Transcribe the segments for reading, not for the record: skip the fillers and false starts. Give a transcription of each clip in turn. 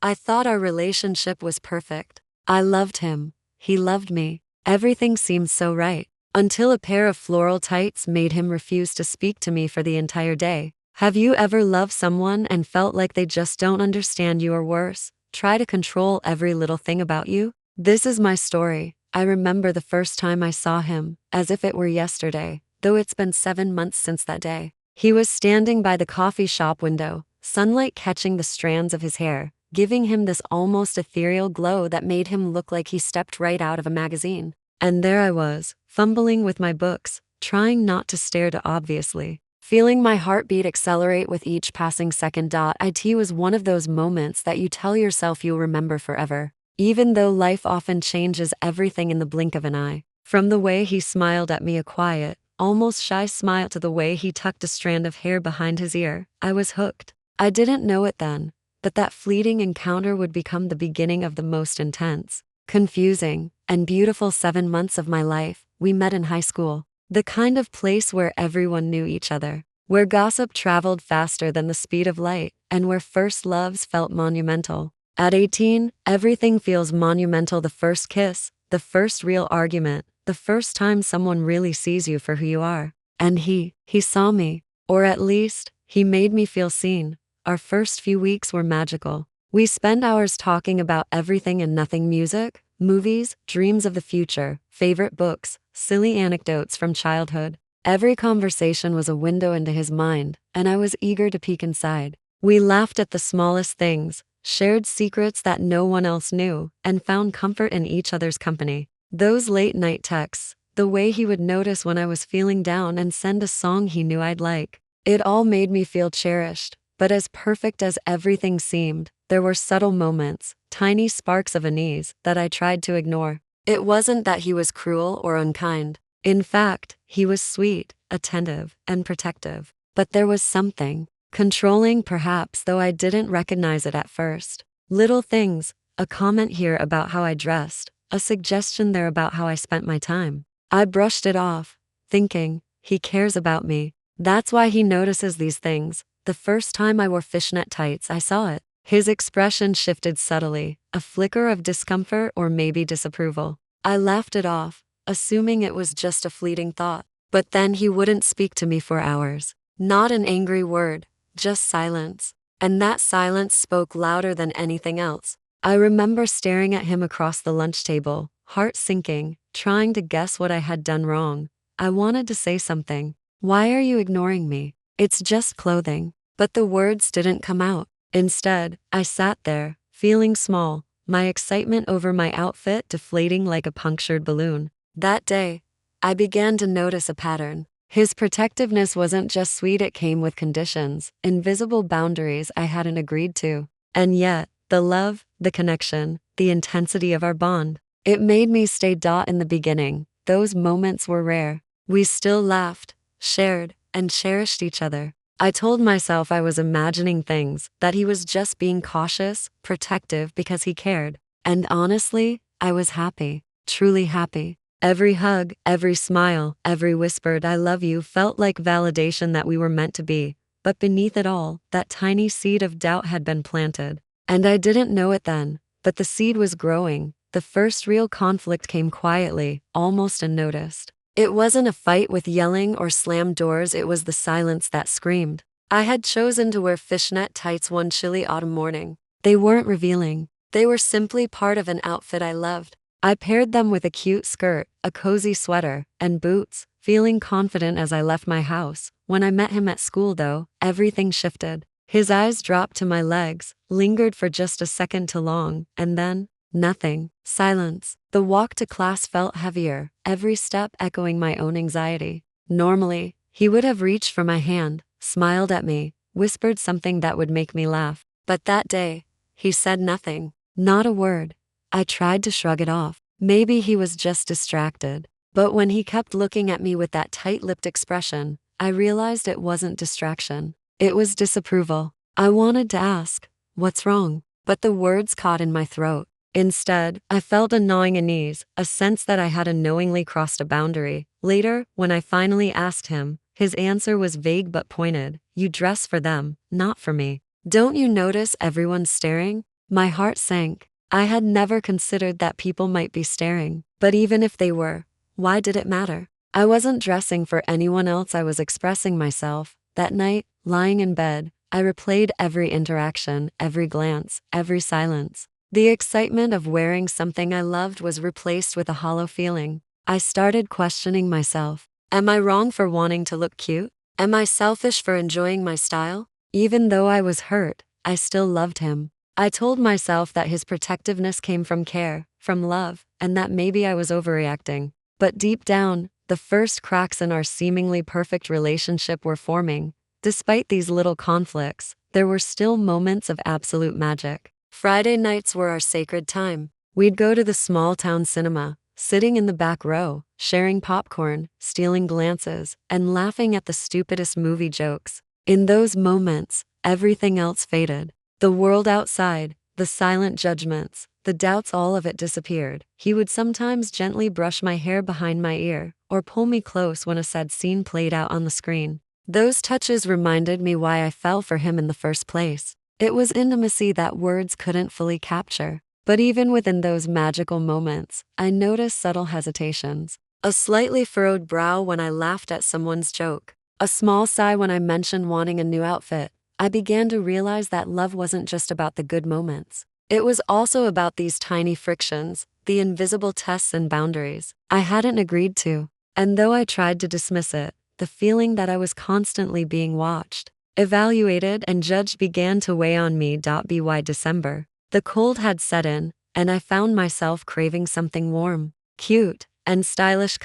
I thought our relationship was perfect. I loved him. He loved me. Everything seemed so right. Until a pair of floral tights made him refuse to speak to me for the entire day. Have you ever loved someone and felt like they just don't understand you, or worse, try to control every little thing about you? This is my story. I remember the first time I saw him, as if it were yesterday, though it's been 7 months since that day. He was standing by the coffee shop window, sunlight catching the strands of his hair, giving him this almost ethereal glow that made him look like he stepped right out of a magazine. And there I was, fumbling with my books, trying not to stare too obviously, feeling my heartbeat accelerate with each passing second. It was one of those moments that you tell yourself you'll remember forever, even though life often changes everything in the blink of an eye. From the way he smiled at me, a quiet, almost shy smile, to the way he tucked a strand of hair behind his ear, I was hooked. I didn't know it then, but that fleeting encounter would become the beginning of the most intense, confusing, and beautiful 7 months of my life. We met in high school, the kind of place where everyone knew each other, where gossip traveled faster than the speed of light, and where first loves felt monumental. At 18, everything feels monumental: the first kiss, the first real argument, the first time someone really sees you for who you are. And he saw me, or at least, he made me feel seen. Our first few weeks were magical. We spent hours talking about everything and nothing: music, movies, dreams of the future, favorite books, silly anecdotes from childhood. Every conversation was a window into his mind, and I was eager to peek inside. We laughed at the smallest things, shared secrets that no one else knew, and found comfort in each other's company. Those late-night texts, the way he would notice when I was feeling down and send a song he knew I'd like, it all made me feel cherished. But as perfect as everything seemed, there were subtle moments, tiny sparks of unease, that I tried to ignore. It wasn't that he was cruel or unkind. In fact, he was sweet, attentive, and protective. But there was something, controlling perhaps, though I didn't recognize it at first. Little things, a comment here about how I dressed, a suggestion there about how I spent my time. I brushed it off, thinking, he cares about me. That's why he notices these things. The first time I wore fishnet tights, I saw it. His expression shifted subtly, a flicker of discomfort or maybe disapproval. I laughed it off, assuming it was just a fleeting thought. But then he wouldn't speak to me for hours. Not an angry word, just silence. And that silence spoke louder than anything else. I remember staring at him across the lunch table, heart sinking, trying to guess what I had done wrong. I wanted to say something. Why are you ignoring me? It's just clothing. But the words didn't come out. Instead, I sat there, feeling small, my excitement over my outfit deflating like a punctured balloon. That day, I began to notice a pattern. His protectiveness wasn't just sweet, it came with conditions, invisible boundaries I hadn't agreed to. And yet, the love, the connection, the intensity of our bond, it made me stay. In the beginning, those moments were rare. We still laughed, shared, and cherished each other. I told myself I was imagining things, that he was just being cautious, protective because he cared. And honestly, I was happy, truly happy. Every hug, every smile, every whispered "I love you" felt like validation that we were meant to be. But beneath it all, that tiny seed of doubt had been planted. And I didn't know it then, but the seed was growing. The first real conflict came quietly, almost unnoticed. It wasn't a fight with yelling or slammed doors, it was the silence that screamed. I had chosen to wear fishnet tights one chilly autumn morning. They weren't revealing. They were simply part of an outfit I loved. I paired them with a cute skirt, a cozy sweater, and boots, feeling confident as I left my house. When I met him at school though, everything shifted. His eyes dropped to my legs, lingered for just a second too long, and then, nothing. Silence. The walk to class felt heavier, every step echoing my own anxiety. Normally, he would have reached for my hand, smiled at me, whispered something that would make me laugh. But that day, he said nothing. Not a word. I tried to shrug it off. Maybe he was just distracted. But when he kept looking at me with that tight-lipped expression, I realized it wasn't distraction. It was disapproval. I wanted to ask, "What's wrong?" But the words caught in my throat. Instead, I felt a gnawing unease, a sense that I had unknowingly crossed a boundary. Later, when I finally asked him, his answer was vague but pointed. "You dress for them, not for me. Don't you notice everyone's staring?" My heart sank. I had never considered that people might be staring. But even if they were, why did it matter? I wasn't dressing for anyone else, I was expressing myself. That night, lying in bed, I replayed every interaction, every glance, every silence. The excitement of wearing something I loved was replaced with a hollow feeling. I started questioning myself. Am I wrong for wanting to look cute? Am I selfish for enjoying my style? Even though I was hurt, I still loved him. I told myself that his protectiveness came from care, from love, and that maybe I was overreacting. But deep down, the first cracks in our seemingly perfect relationship were forming. Despite these little conflicts, there were still moments of absolute magic. Friday nights were our sacred time. We'd go to the small town cinema, sitting in the back row, sharing popcorn, stealing glances, and laughing at the stupidest movie jokes. In those moments, everything else faded. The world outside, the silent judgments, the doubts, all of it disappeared. He would sometimes gently brush my hair behind my ear, or pull me close when a sad scene played out on the screen. Those touches reminded me why I fell for him in the first place. It was intimacy that words couldn't fully capture. But even within those magical moments, I noticed subtle hesitations. A slightly furrowed brow when I laughed at someone's joke. A small sigh when I mentioned wanting a new outfit. I began to realize that love wasn't just about the good moments. It was also about these tiny frictions, the invisible tests and boundaries I hadn't agreed to. And though I tried to dismiss it, the feeling that I was constantly being watched, evaluated, and judged began to weigh on me. By December, the cold had set in, and I found myself craving something warm, cute, and stylish.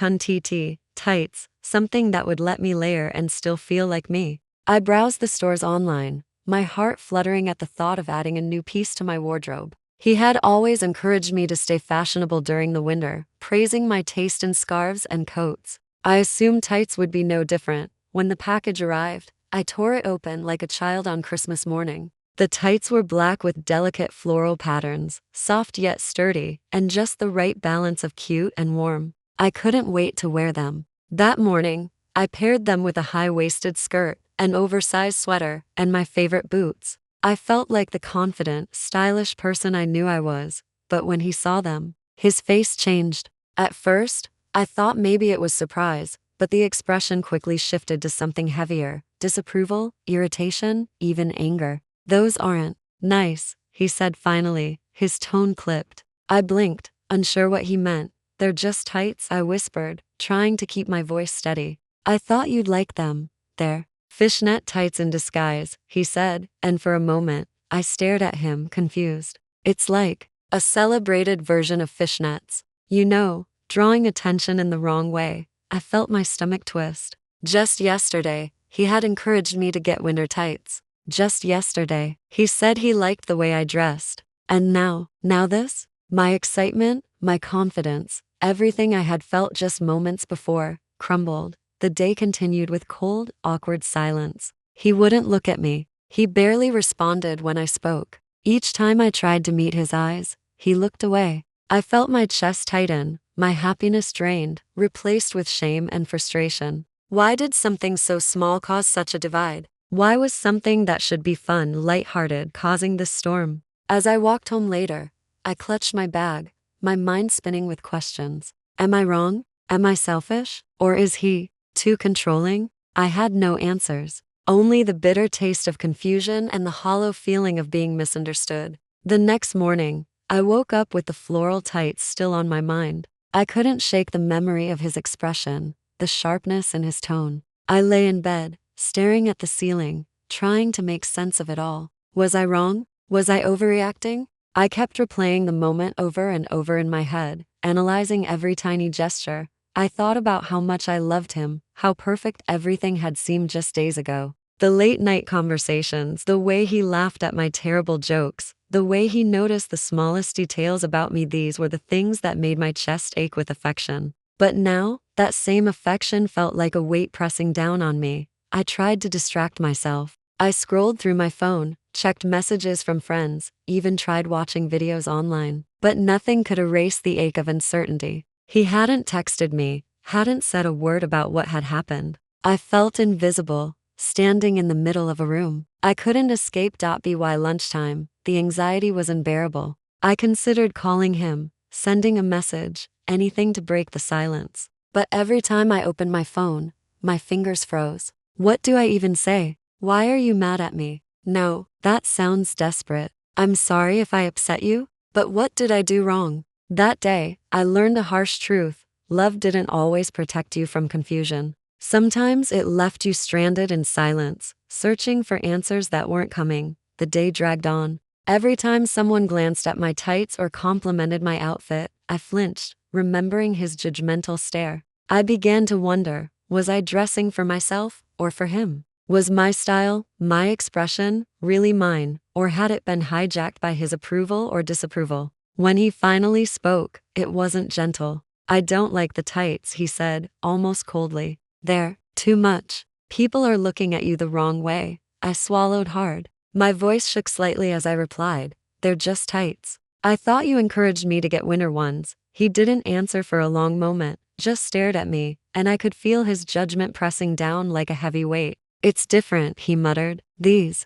Tights, something that would let me layer and still feel like me. I browsed the stores online, my heart fluttering at the thought of adding a new piece to my wardrobe. He had always encouraged me to stay fashionable during the winter, praising my taste in scarves and coats. I assumed tights would be no different. When the package arrived, I tore it open like a child on Christmas morning. The tights were black with delicate floral patterns, soft yet sturdy, and just the right balance of cute and warm. I couldn't wait to wear them. That morning, I paired them with a high-waisted skirt, an oversized sweater, and my favorite boots. I felt like the confident, stylish person I knew I was. But when he saw them, his face changed. At first, I thought maybe it was surprise, but the expression quickly shifted to something heavier: disapproval, irritation, even anger. "Those aren't nice," he said finally, his tone clipped. I blinked, unsure what he meant. "They're just tights," I whispered, trying to keep my voice steady. "I thought you'd like them. They're fishnet tights in disguise," he said, and for a moment, I stared at him, confused. "It's like a celebrated version of fishnets. You know, drawing attention in the wrong way." I felt my stomach twist. Just yesterday, he had encouraged me to get winter tights. Just yesterday, he said he liked the way I dressed. And now this? My excitement, my confidence, everything I had felt just moments before, crumbled. The day continued with cold, awkward silence. He wouldn't look at me. He barely responded when I spoke. Each time I tried to meet his eyes, he looked away. I felt my chest tighten, my happiness drained, replaced with shame and frustration. Why did something so small cause such a divide? Why was something that should be fun, lighthearted, causing this storm? As I walked home later, I clutched my bag, my mind spinning with questions. Am I wrong? Am I selfish? Or is he too controlling? I had no answers. Only the bitter taste of confusion and the hollow feeling of being misunderstood. The next morning, I woke up with the floral tights still on my mind. I couldn't shake the memory of his expression, the sharpness in his tone. I lay in bed, staring at the ceiling, trying to make sense of it all. Was I wrong? Was I overreacting? I kept replaying the moment over and over in my head, analyzing every tiny gesture. I thought about how much I loved him, how perfect everything had seemed just days ago. The late-night conversations, the way he laughed at my terrible jokes, the way he noticed the smallest details about me, these were the things that made my chest ache with affection. But now, that same affection felt like a weight pressing down on me. I tried to distract myself. I scrolled through my phone, checked messages from friends, even tried watching videos online. But nothing could erase the ache of uncertainty. He hadn't texted me, hadn't said a word about what had happened. I felt invisible, standing in the middle of a room. I couldn't escape. By lunchtime, the anxiety was unbearable. I considered calling him, sending a message, anything to break the silence. But every time I opened my phone, my fingers froze. What do I even say? Why are you mad at me? No, that sounds desperate. I'm sorry if I upset you, but what did I do wrong? That day, I learned a harsh truth. Love didn't always protect you from confusion. Sometimes it left you stranded in silence, searching for answers that weren't coming. The day dragged on. Every time someone glanced at my tights or complimented my outfit, I flinched, remembering his judgmental stare. I began to wonder, was I dressing for myself or for him? Was my style, my expression, really mine, or had it been hijacked by his approval or disapproval? When he finally spoke, it wasn't gentle. I don't like the tights, he said, almost coldly. They're too much. People are looking at you the wrong way. I swallowed hard. My voice shook slightly as I replied, they're just tights. I thought you encouraged me to get winter ones. He didn't answer for a long moment, just stared at me, and I could feel his judgment pressing down like a heavy weight. It's different, he muttered. These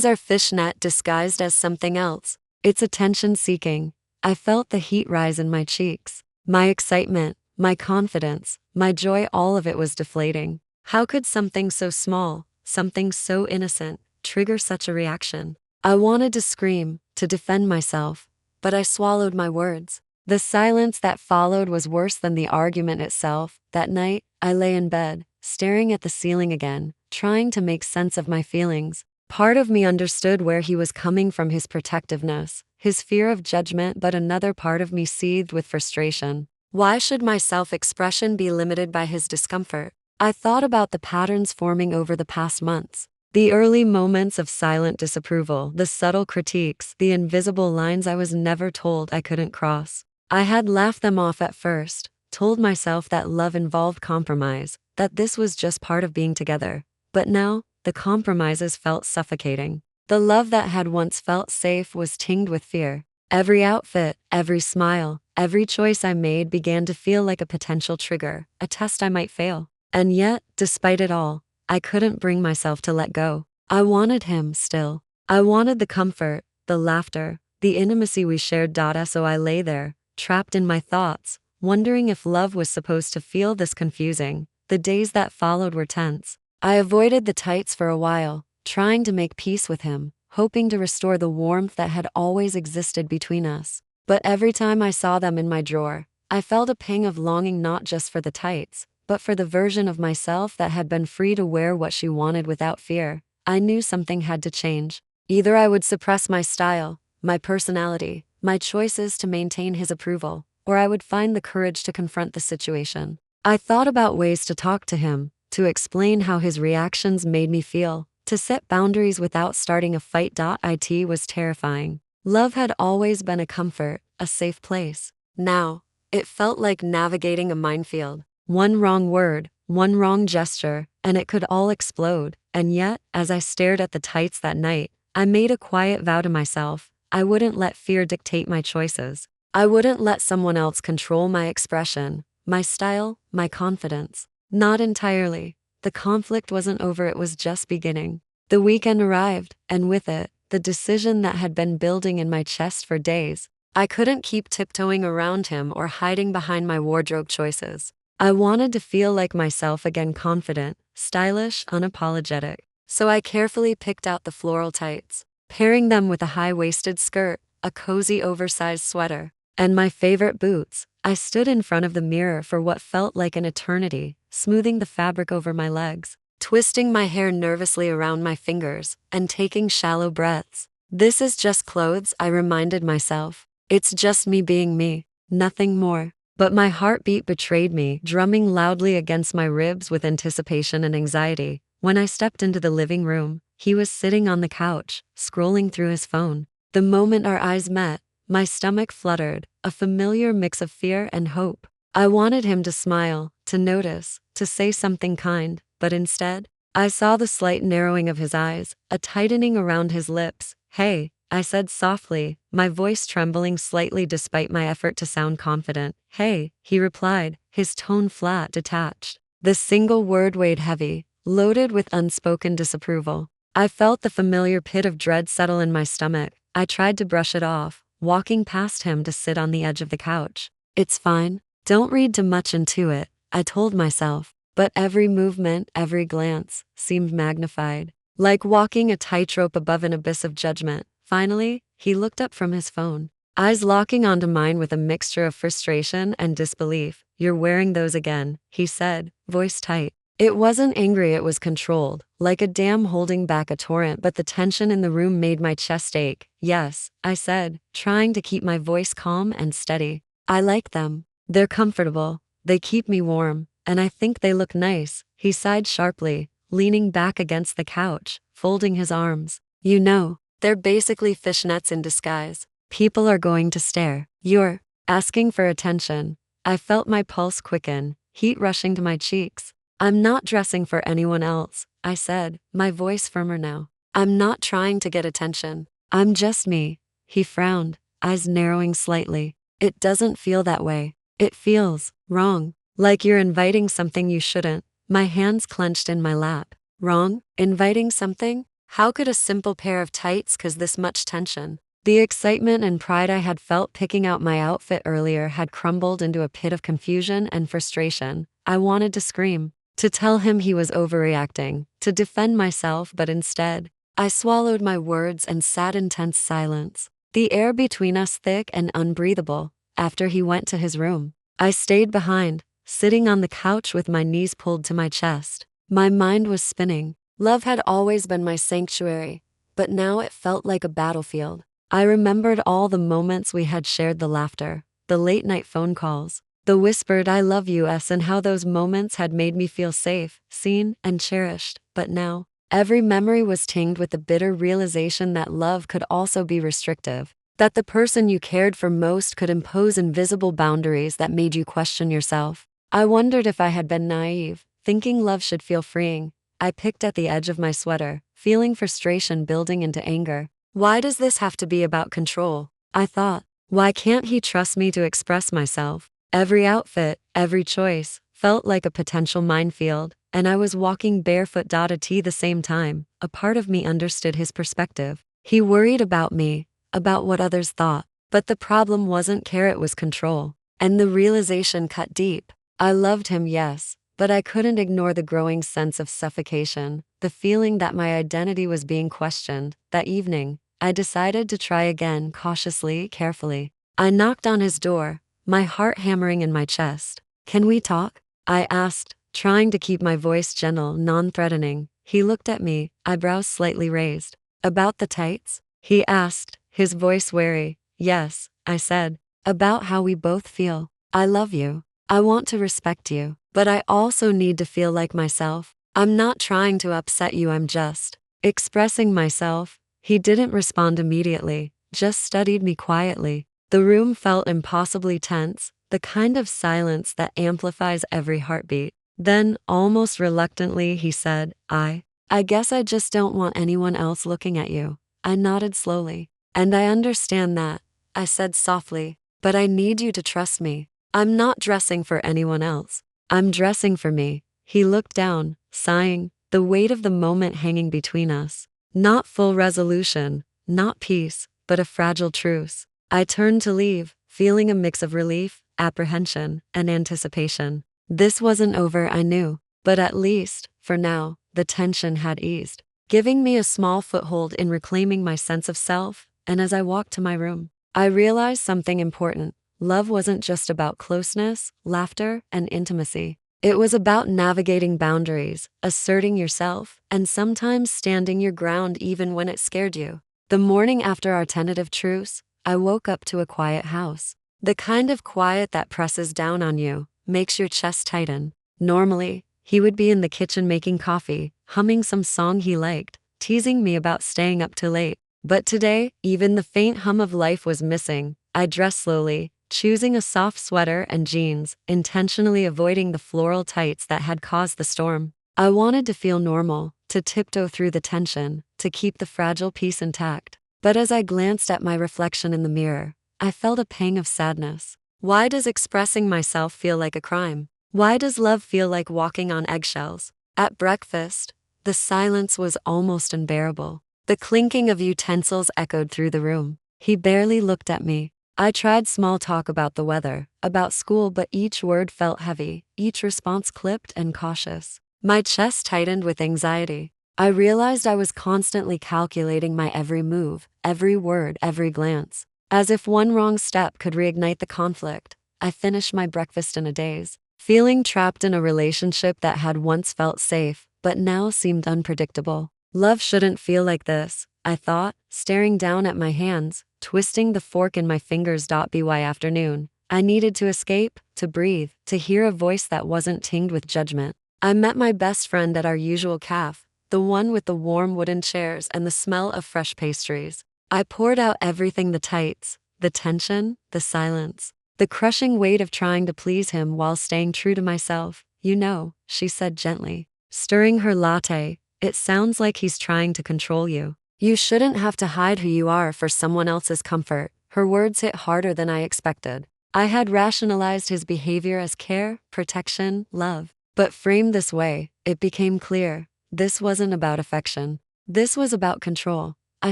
are fishnet disguised as something else. It's attention-seeking. I felt the heat rise in my cheeks. My excitement, my confidence, my joy, all of it was deflating. How could something so small, something so innocent, trigger such a reaction? I wanted to scream, to defend myself, but I swallowed my words. The silence that followed was worse than the argument itself. That night, I lay in bed, staring at the ceiling again, trying to make sense of my feelings. Part of me understood where he was coming from, his protectiveness, his fear of judgment, but another part of me seethed with frustration. Why should my self-expression be limited by his discomfort? I thought about the patterns forming over the past months. The early moments of silent disapproval, the subtle critiques, the invisible lines I was never told I couldn't cross. I had laughed them off at first, told myself that love involved compromise, that this was just part of being together. But now, the compromises felt suffocating. The love that had once felt safe was tinged with fear. Every outfit, every smile, every choice I made began to feel like a potential trigger, a test I might fail. And yet, despite it all, I couldn't bring myself to let go. I wanted him still. I wanted the comfort, the laughter, the intimacy we shared. So I lay there, trapped in my thoughts, wondering if love was supposed to feel this confusing. The days that followed were tense. I avoided the tights for a while, trying to make peace with him, hoping to restore the warmth that had always existed between us. But every time I saw them in my drawer, I felt a pang of longing, not just for the tights, but for the version of myself that had been free to wear what she wanted without fear. I knew something had to change. Either I would suppress my style, my personality, my choices to maintain his approval, or I would find the courage to confront the situation. I thought about ways to talk to him, to explain how his reactions made me feel, to set boundaries without starting a fight. It was terrifying. Love had always been a comfort, a safe place. Now, it felt like navigating a minefield. One wrong word, one wrong gesture, and it could all explode. And yet, as I stared at the tights that night, I made a quiet vow to myself. I wouldn't let fear dictate my choices. I wouldn't let someone else control my expression, my style, my confidence. Not entirely. The conflict wasn't over, it was just beginning. The weekend arrived, and with it, the decision that had been building in my chest for days. I couldn't keep tiptoeing around him or hiding behind my wardrobe choices. I wanted to feel like myself again, confident, stylish, unapologetic. So I carefully picked out the floral tights, pairing them with a high-waisted skirt, a cozy oversized sweater, and my favorite boots. I stood in front of the mirror for what felt like an eternity, smoothing the fabric over my legs, twisting my hair nervously around my fingers, and taking shallow breaths. This is just clothes, I reminded myself. It's just me being me, nothing more. But my heartbeat betrayed me, drumming loudly against my ribs with anticipation and anxiety. When I stepped into the living room, he was sitting on the couch, scrolling through his phone. The moment our eyes met, my stomach fluttered, a familiar mix of fear and hope. I wanted him to smile, to notice, to say something kind, but instead, I saw the slight narrowing of his eyes, a tightening around his lips. "Hey," I said softly, my voice trembling slightly despite my effort to sound confident. "Hey," he replied, his tone flat, detached. The single word weighed heavy, loaded with unspoken disapproval. I felt the familiar pit of dread settle in my stomach. I tried to brush it off, walking past him to sit on the edge of the couch. It's fine. Don't read too much into it, I told myself. But every movement, every glance, seemed magnified, like walking a tightrope above an abyss of judgment. Finally, he looked up from his phone, eyes locking onto mine with a mixture of frustration and disbelief. You're wearing those again, he said, voice tight. It wasn't angry, it was controlled, like a dam holding back a torrent, but the tension in the room made my chest ache. Yes, I said, trying to keep my voice calm and steady. I like them. They're comfortable. They keep me warm. And I think they look nice, he sighed sharply, leaning back against the couch, folding his arms. You know, they're basically fishnets in disguise. People are going to stare. You're asking for attention. I felt my pulse quicken, heat rushing to my cheeks. I'm not dressing for anyone else, I said, my voice firmer now. I'm not trying to get attention. I'm just me. He frowned, eyes narrowing slightly. It doesn't feel that way. It feels wrong. Like you're inviting something you shouldn't. My hands clenched in my lap. Wrong? Inviting something? How could a simple pair of tights cause this much tension? The excitement and pride I had felt picking out my outfit earlier had crumbled into a pit of confusion and frustration. I wanted to scream, to tell him he was overreacting, to defend myself, but instead, I swallowed my words and sat in tense silence, the air between us thick and unbreathable. After he went to his room, I stayed behind, sitting on the couch with my knees pulled to my chest. My mind was spinning. Love had always been my sanctuary, but now it felt like a battlefield. I remembered all the moments we had shared, the laughter, the late-night phone calls, the whispered I love yous, and how those moments had made me feel safe, seen, and cherished. But now, every memory was tinged with the bitter realization that love could also be restrictive, that the person you cared for most could impose invisible boundaries that made you question yourself. I wondered if I had been naive, thinking love should feel freeing. I picked at the edge of my sweater, feeling frustration building into anger. Why does this have to be about control? I thought. Why can't he trust me to express myself? Every outfit, every choice, felt like a potential minefield, and I was walking barefoot at the same time. A part of me understood his perspective. He worried about me, about what others thought. But the problem wasn't care, it was control. And the realization cut deep. I loved him, yes, but I couldn't ignore the growing sense of suffocation, the feeling that my identity was being questioned. That evening, I decided to try again, cautiously, carefully. I knocked on his door, my heart hammering in my chest. Can we talk? I asked, trying to keep my voice gentle, non-threatening. He looked at me, eyebrows slightly raised. About the tights? He asked, his voice wary. Yes, I said. About how we both feel. I love you. I want to respect you, but I also need to feel like myself. I'm not trying to upset you, I'm just expressing myself. He didn't respond immediately, just studied me quietly. The room felt impossibly tense, the kind of silence that amplifies every heartbeat. Then, almost reluctantly, he said, I guess I just don't want anyone else looking at you. I nodded slowly. And I understand that, I said softly, but I need you to trust me. I'm not dressing for anyone else. I'm dressing for me. He looked down, sighing, the weight of the moment hanging between us. Not full resolution, not peace, but a fragile truce. I turned to leave, feeling a mix of relief, apprehension, and anticipation. This wasn't over, I knew, but at least, for now, the tension had eased, giving me a small foothold in reclaiming my sense of self. And as I walked to my room, I realized something important. Love wasn't just about closeness, laughter, and intimacy. It was about navigating boundaries, asserting yourself, and sometimes standing your ground even when it scared you. The morning after our tentative truce, I woke up to a quiet house. The kind of quiet that presses down on you, makes your chest tighten. Normally, he would be in the kitchen making coffee, humming some song he liked, teasing me about staying up too late. But today, even the faint hum of life was missing. I dressed slowly, choosing a soft sweater and jeans, intentionally avoiding the floral tights that had caused the storm. I wanted to feel normal, to tiptoe through the tension, to keep the fragile peace intact. But as I glanced at my reflection in the mirror, I felt a pang of sadness. Why does expressing myself feel like a crime? Why does love feel like walking on eggshells? At breakfast, the silence was almost unbearable. The clinking of utensils echoed through the room. He barely looked at me. I tried small talk about the weather, about school, but each word felt heavy, each response clipped and cautious. My chest tightened with anxiety. I realized I was constantly calculating my every move, every word, every glance. As if one wrong step could reignite the conflict, I finished my breakfast in a daze, feeling trapped in a relationship that had once felt safe, but now seemed unpredictable. Love shouldn't feel like this, I thought, staring down at my hands, twisting the fork in my fingers. By afternoon, I needed to escape, to breathe, to hear a voice that wasn't tinged with judgment. I met my best friend at our usual cafe, the one with the warm wooden chairs and the smell of fresh pastries. I poured out everything: the tights, the tension, the silence, the crushing weight of trying to please him while staying true to myself. You know, she said gently, stirring her latte, it sounds like he's trying to control you. You shouldn't have to hide who you are for someone else's comfort. Her words hit harder than I expected. I had rationalized his behavior as care, protection, love. But framed this way, it became clear. This wasn't about affection. This was about control. I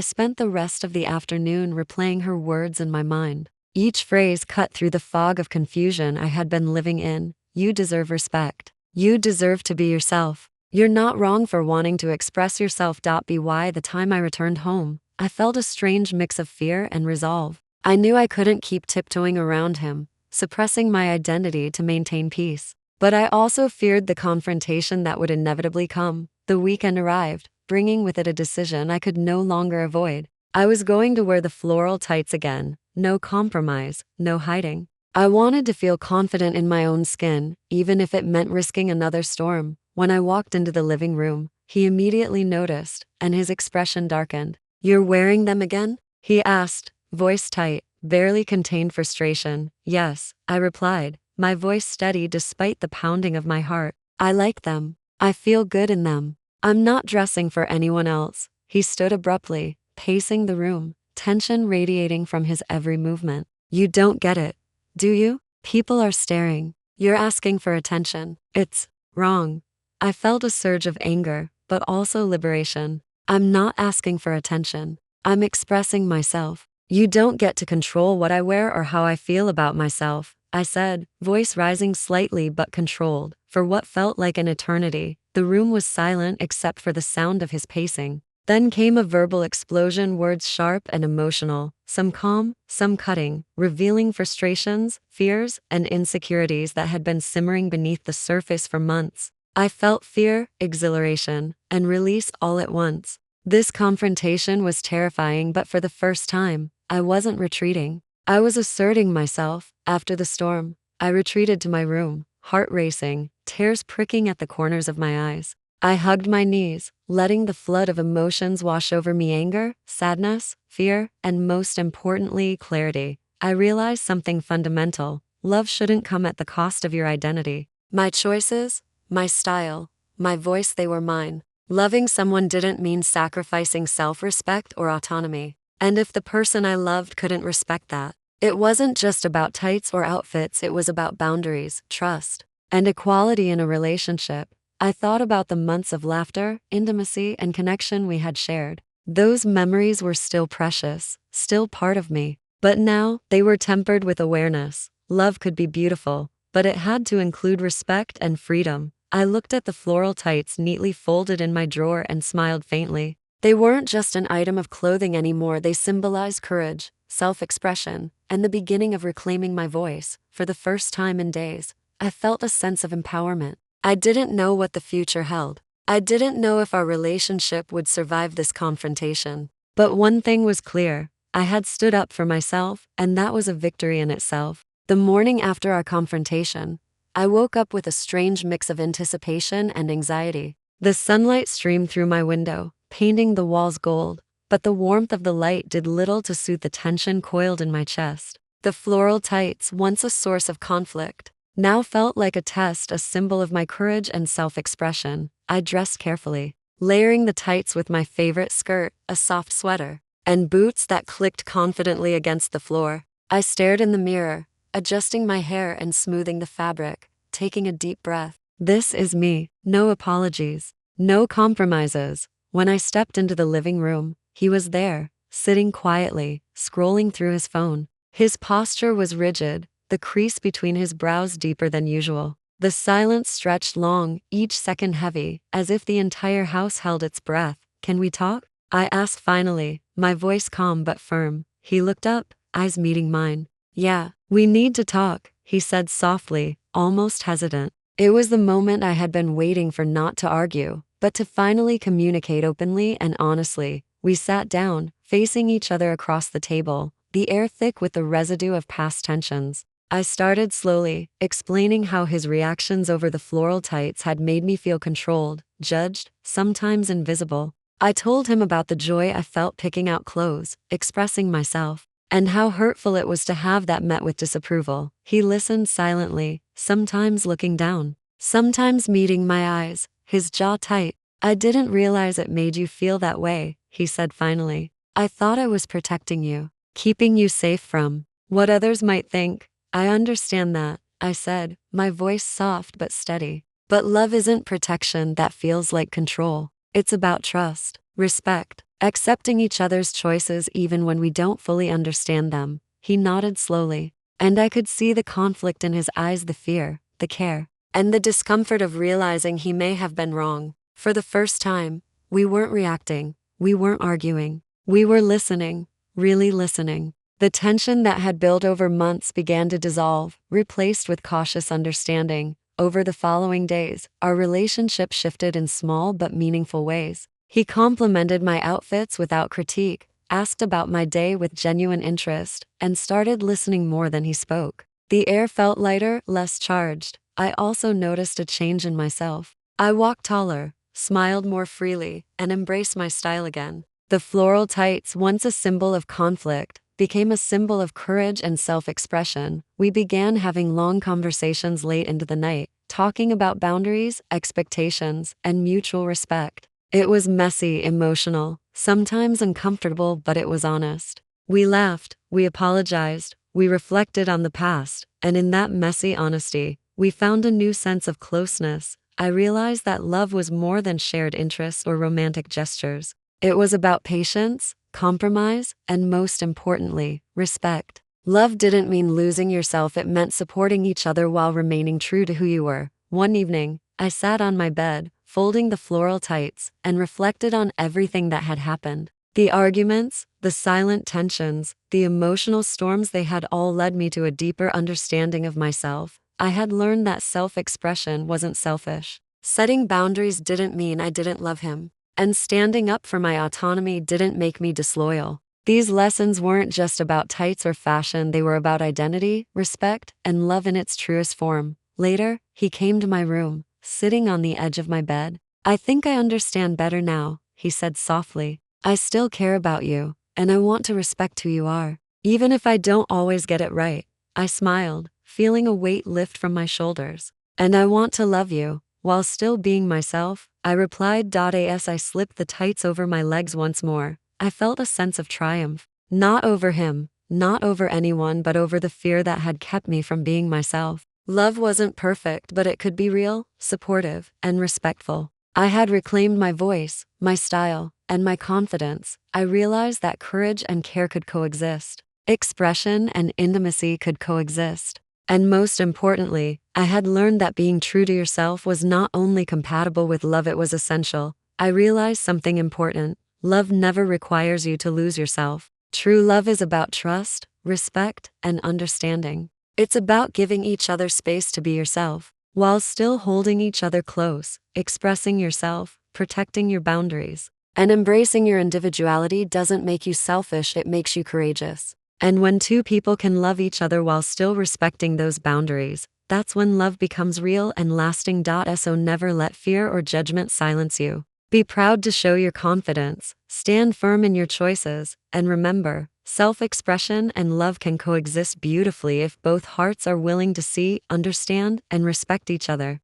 spent the rest of the afternoon replaying her words in my mind. Each phrase cut through the fog of confusion I had been living in. You deserve respect. You deserve to be yourself. You're not wrong for wanting to express yourself. By the time I returned home, I felt a strange mix of fear and resolve. I knew I couldn't keep tiptoeing around him, suppressing my identity to maintain peace. But I also feared the confrontation that would inevitably come. The weekend arrived, bringing with it a decision I could no longer avoid. I was going to wear the floral tights again. No compromise, no hiding. I wanted to feel confident in my own skin, even if it meant risking another storm. When I walked into the living room, he immediately noticed, and his expression darkened. You're wearing them again? He asked, voice tight, barely contained frustration. Yes, I replied, my voice steady despite the pounding of my heart. I like them. I feel good in them. I'm not dressing for anyone else. He stood abruptly, pacing the room, tension radiating from his every movement. You don't get it, do you? People are staring. You're asking for attention. It's wrong. I felt a surge of anger, but also liberation. I'm not asking for attention. I'm expressing myself. You don't get to control what I wear or how I feel about myself, I said, voice rising slightly but controlled. For what felt like an eternity, the room was silent except for the sound of his pacing. Then came a verbal explosion, words sharp and emotional, some calm, some cutting, revealing frustrations, fears, and insecurities that had been simmering beneath the surface for months. I felt fear, exhilaration, and release all at once. This confrontation was terrifying, but for the first time, I wasn't retreating. I was asserting myself. After the storm, I retreated to my room, heart racing, tears pricking at the corners of my eyes. I hugged my knees, letting the flood of emotions wash over me: anger, sadness, fear, and most importantly, clarity. I realized something fundamental. Love shouldn't come at the cost of your identity. My choices, my style, my voice, they were mine. Loving someone didn't mean sacrificing self-respect or autonomy. And if the person I loved couldn't respect that, it wasn't just about tights or outfits, it was about boundaries, trust, and equality in a relationship. I thought about the months of laughter, intimacy, and connection we had shared. Those memories were still precious, still part of me. But now, they were tempered with awareness. Love could be beautiful, but it had to include respect and freedom. I looked at the floral tights neatly folded in my drawer and smiled faintly. They weren't just an item of clothing anymore, they symbolized courage, self-expression, and the beginning of reclaiming my voice. For the first time in days, I felt a sense of empowerment. I didn't know what the future held. I didn't know if our relationship would survive this confrontation. But one thing was clear. I had stood up for myself, and that was a victory in itself. The morning after our confrontation, I woke up with a strange mix of anticipation and anxiety. The sunlight streamed through my window, painting the walls gold, but the warmth of the light did little to soothe the tension coiled in my chest. The floral tights, once a source of conflict, now felt like a test, a symbol of my courage and self-expression. I dressed carefully, layering the tights with my favorite skirt, a soft sweater, and boots that clicked confidently against the floor. I stared in the mirror, adjusting my hair and smoothing the fabric, taking a deep breath. This is me. No apologies. No compromises. When I stepped into the living room, he was there, sitting quietly, scrolling through his phone. His posture was rigid, the crease between his brows deeper than usual. The silence stretched long, each second heavy, as if the entire house held its breath. Can we talk? I asked finally, my voice calm but firm. He looked up, eyes meeting mine. Yeah, we need to talk, he said softly, almost hesitant. It was the moment I had been waiting for, not to argue, but to finally communicate openly and honestly. We sat down, facing each other across the table, the air thick with the residue of past tensions. I started slowly, explaining how his reactions over the floral tights had made me feel controlled, judged, sometimes invisible. I told him about the joy I felt picking out clothes, expressing myself, and how hurtful it was to have that met with disapproval. He listened silently, sometimes looking down, sometimes meeting my eyes, his jaw tight. I didn't realize it made you feel that way, he said finally. I thought I was protecting you, keeping you safe from what others might think. I understand that, I said, my voice soft but steady. But love isn't protection that feels like control. It's about trust, respect, accepting each other's choices even when we don't fully understand them. He nodded slowly, and I could see the conflict in his eyes, the fear, the care, and the discomfort of realizing he may have been wrong. For the first time, we weren't reacting, we weren't arguing, we were listening, really listening. The tension that had built over months began to dissolve, replaced with cautious understanding. Over the following days, our relationship shifted in small but meaningful ways. He complimented my outfits without critique, asked about my day with genuine interest, and started listening more than he spoke. The air felt lighter, less charged. I also noticed a change in myself. I walked taller, smiled more freely, and embraced my style again. The floral tights, once a symbol of conflict, became a symbol of courage and self-expression. We began having long conversations late into the night, talking about boundaries, expectations, and mutual respect. It was messy, emotional, sometimes uncomfortable, but it was honest. We laughed, we apologized, we reflected on the past, and in that messy honesty, we found a new sense of closeness. I realized that love was more than shared interests or romantic gestures. It was about patience, compromise, and most importantly, respect. Love didn't mean losing yourself, it meant supporting each other while remaining true to who you were. One evening, I sat on my bed, folding the floral tights, and reflected on everything that had happened. The arguments, the silent tensions, the emotional storms, they had all led me to a deeper understanding of myself. I had learned that self-expression wasn't selfish. Setting boundaries didn't mean I didn't love him. And standing up for my autonomy didn't make me disloyal. These lessons weren't just about tights or fashion, they were about identity, respect, and love in its truest form. Later, he came to my room, sitting on the edge of my bed. I think I understand better now, he said softly. I still care about you, and I want to respect who you are, even if I don't always get it right. I smiled, feeling a weight lift from my shoulders. And I want to love you, while still being myself, I replied. As I slipped the tights over my legs once more, I felt a sense of triumph. Not over him, not over anyone, but over the fear that had kept me from being myself. Love wasn't perfect, but it could be real, supportive, and respectful. I had reclaimed my voice, my style, and my confidence. I realized that courage and care could coexist. Expression and intimacy could coexist. And most importantly, I had learned that being true to yourself was not only compatible with love, it was essential. I realized something important. Love never requires you to lose yourself. True love is about trust, respect, and understanding. It's about giving each other space to be yourself, while still holding each other close, expressing yourself, protecting your boundaries, and embracing your individuality doesn't make you selfish, it makes you courageous. And when two people can love each other while still respecting those boundaries, that's when love becomes real and lasting. So never let fear or judgment silence you. Be proud to show your confidence, stand firm in your choices, and remember, self-expression and love can coexist beautifully if both hearts are willing to see, understand, and respect each other.